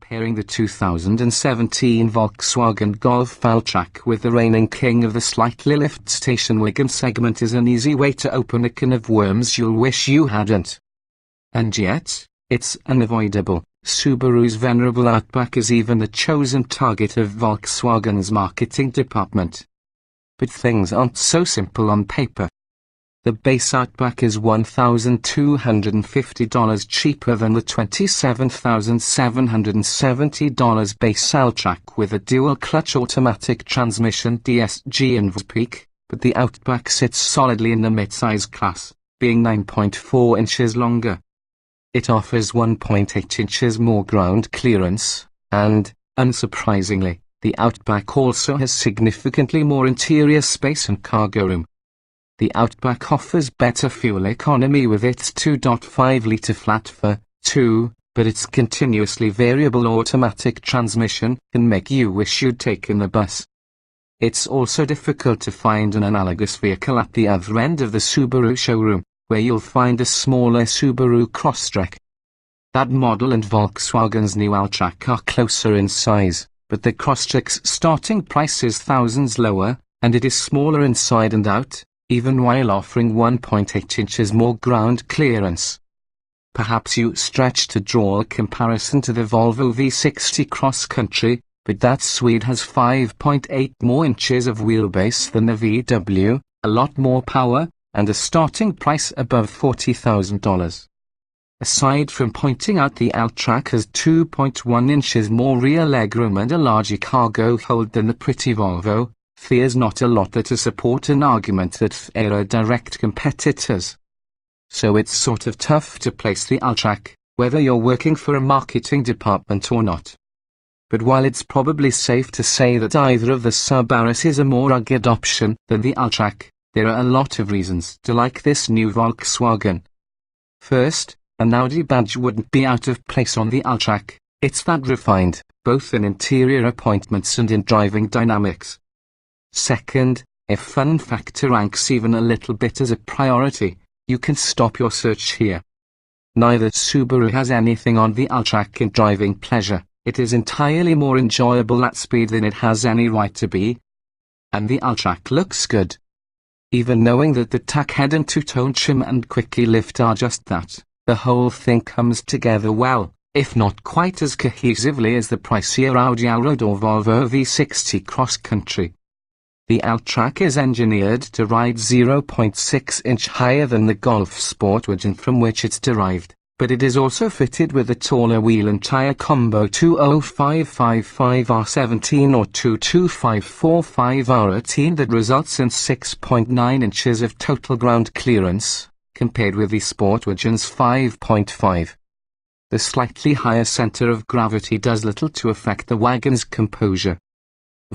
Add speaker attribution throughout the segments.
Speaker 1: Pairing the 2017 Volkswagen Golf Alltrack with the reigning king of the slightly lift station wagon segment is an easy way to open a can of worms you'll wish you hadn't. And yet, it's unavoidable. Subaru's venerable Outback is even the chosen target of Volkswagen's marketing department. But things aren't so simple on paper. The base Outback is $1,250 cheaper than the $27,770 base Alltrack with a dual-clutch automatic transmission DSG in peak, but the Outback sits solidly in the mid-size class, being 9.4 inches longer. It offers 1.8 inches more ground clearance, and, unsurprisingly, the Outback also has significantly more interior space and cargo room. The Outback offers better fuel economy with its 2.5-litre flat-4, but its continuously variable automatic transmission can make you wish you'd taken the bus. It's also difficult to find an analogous vehicle at the other end of the Subaru showroom, where you'll find a smaller Subaru Crosstrek. That model and Volkswagen's new Alltrack are closer in size, but the Crosstrek's starting price is thousands lower, and it is smaller inside and out, even while offering 1.8 inches more ground clearance. Perhaps you stretch to draw a comparison to the Volvo V60 Cross Country, but that Swede has 5.8 more inches of wheelbase than the VW, a lot more power, and a starting price above $40,000. Aside from pointing out the Alltrack has 2.1 inches more rear legroom and a larger cargo hold than the pretty Volvo, there's not a lot there to support an argument that they are direct competitors. So it's sort of tough to place the Alltrack, whether you're working for a marketing department or not. But while it's probably safe to say that either of the Subarus is a more rugged option than the Alltrack, there are a lot of reasons to like this new Volkswagen. First, an Audi badge wouldn't be out of place on the Alltrack. It's that refined, both in interior appointments and in driving dynamics. Second, if fun factor ranks even a little bit as a priority, you can stop your search here. Neither Subaru has anything on the Alltrack in driving pleasure. It is entirely more enjoyable at speed than it has any right to be. And the Alltrack looks good. Even knowing that the tack head and two-tone trim and quickie lift are just that, the whole thing comes together well, if not quite as cohesively as the pricier Audi Allroad or Volvo V60 Cross Country. The Alltrack is engineered to ride 0.6 inch higher than the Golf Sportwagen from which it's derived, but it is also fitted with a taller wheel and tyre combo 20555R17 or 22545R18 that results in 6.9 inches of total ground clearance, compared with the Sportwagen's 5.5. The slightly higher centre of gravity does little to affect the wagon's composure.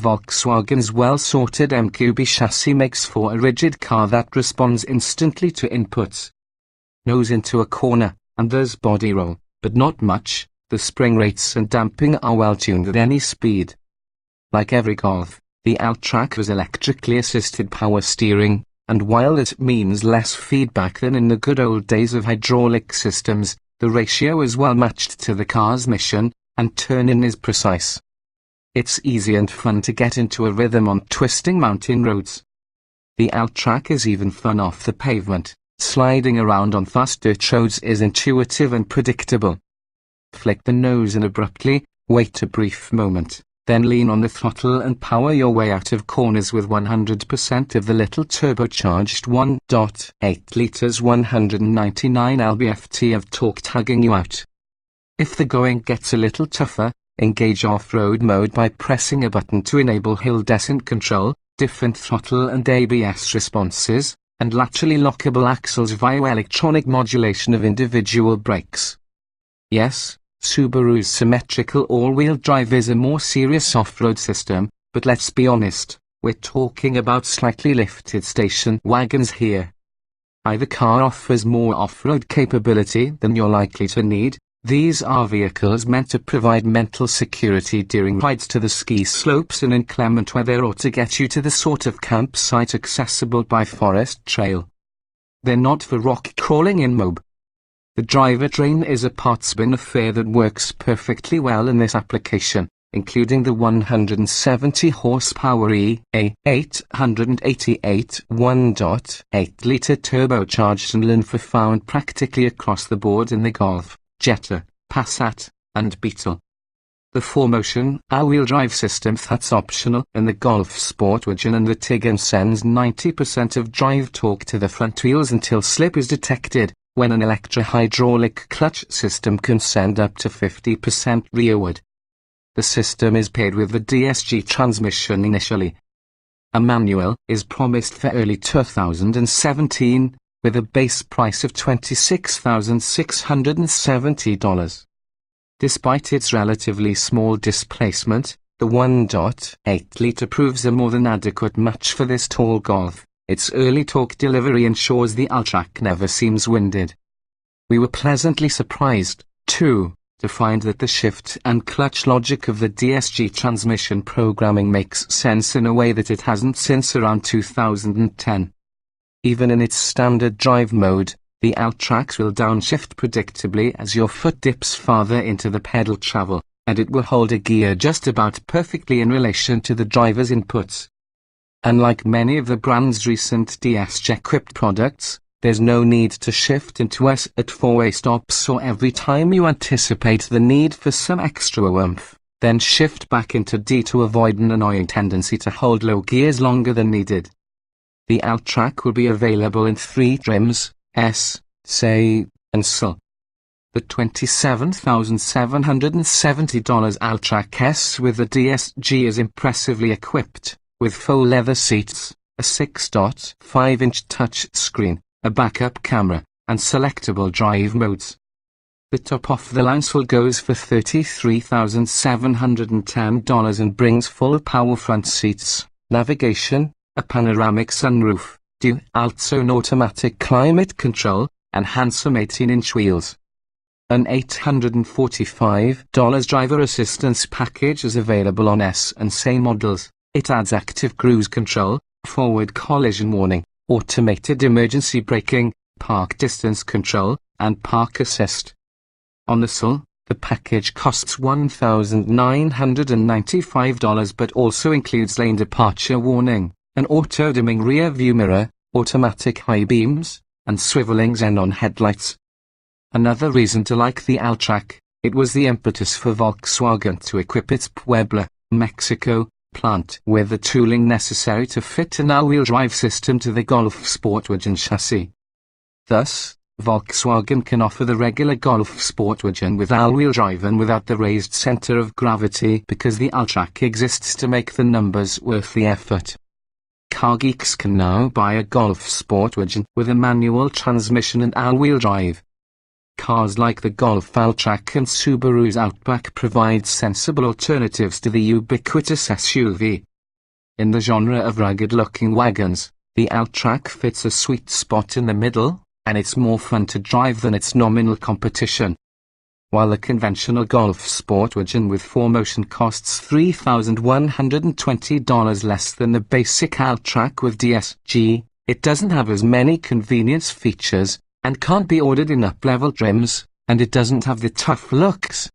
Speaker 1: Volkswagen's well-sorted MQB chassis makes for a rigid car that responds instantly to inputs. Nose into a corner, and there's body roll, but not much. The spring rates and damping are well tuned at any speed. Like every Golf, the Alltrack has electrically assisted power steering, and while it means less feedback than in the good old days of hydraulic systems, the ratio is well matched to the car's mission, and turn-in is precise. It's easy and fun to get into a rhythm on twisting mountain roads. The Alltrack is even fun off the pavement. Sliding around on fast dirt roads is intuitive and predictable. Flick the nose in abruptly, wait a brief moment, then lean on the throttle and power your way out of corners with 100% of the little turbocharged 1.8 litres 199 lb-ft of torque tugging you out. If the going gets a little tougher, engage off-road mode by pressing a button to enable hill descent control, different throttle and ABS responses, and laterally lockable axles via electronic modulation of individual brakes. Yes, Subaru's symmetrical all-wheel drive is a more serious off-road system, but let's be honest, we're talking about slightly lifted station wagons here. Either car offers more off-road capability than you're likely to need. These are vehicles meant to provide mental security during rides to the ski slopes in inclement weather or to get you to the sort of campsite accessible by forest trail. They're not for rock crawling in Moab. The drivetrain is a part-spin affair that works perfectly well in this application, including the 170 horsepower EA 888 1.8-litre turbocharged engine found practically across the board in the Golf, Jetta, Passat, and Beetle. The 4-motion all-wheel drive system that's optional in the Golf Sportwagen and the Tiggan sends 90% of drive torque to the front wheels until slip is detected, when an electro-hydraulic clutch system can send up to 50% rearward. The system is paired with the DSG transmission initially. A manual is promised for early 2017, with a base price of $26,670. Despite its relatively small displacement, the 1.8-litre proves a more than adequate match for this tall Golf. Its early torque delivery ensures the Alltrack never seems winded. We were pleasantly surprised, too, to find that the shift and clutch logic of the DSG transmission programming makes sense in a way that it hasn't since around 2010. Even in its standard drive mode, the Alltracks will downshift predictably as your foot dips farther into the pedal travel, and it will hold a gear just about perfectly in relation to the driver's inputs. Unlike many of the brand's recent DSG-equipped products, there's no need to shift into S at 4-way stops or every time you anticipate the need for some extra oomph, then shift back into D to avoid an annoying tendency to hold low gears longer than needed. The Alltrack will be available in 3 trims, S, SE, and SL. The $27,770 Alltrack S with the DSG is impressively equipped, with faux leather seats, a 6.5-inch touch screen, a backup camera, and selectable drive modes. The top-off-the-line SL goes for $33,710 and brings full power front seats, navigation, a panoramic sunroof, dual-zone automatic climate control, and handsome 18-inch wheels. An $845 driver assistance package is available on S and SE models. It adds active cruise control, forward collision warning, automated emergency braking, park distance control, and park assist. On the SL, the package costs $1,995 but also includes lane departure warning, an auto-dimming rear view mirror, automatic high beams, and swiveling xenon headlights. Another reason to like the Alltrack, it was the impetus for Volkswagen to equip its Puebla, Mexico, plant with the tooling necessary to fit an all-wheel drive system to the Golf Sportwagen chassis. Thus, Volkswagen can offer the regular Golf Sportwagen with all-wheel drive and without the raised center of gravity because the Alltrack exists to make the numbers worth the effort. Car geeks can now buy a Golf Sportwagen with a manual transmission and all-wheel drive. Cars like the Golf Alltrack and Subaru's Outback provide sensible alternatives to the ubiquitous SUV. In the genre of rugged-looking wagons, the Alltrack fits a sweet spot in the middle, and it's more fun to drive than its nominal competition. While the conventional Golf Sportwagen with 4-motion costs $3,120 less than the basic Alltrack with DSG, it doesn't have as many convenience features, and can't be ordered in up-level trims, and it doesn't have the tough looks.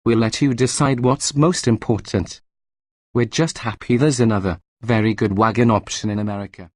Speaker 1: We'll let you decide what's most important. We're just happy there's another, very good wagon option in America.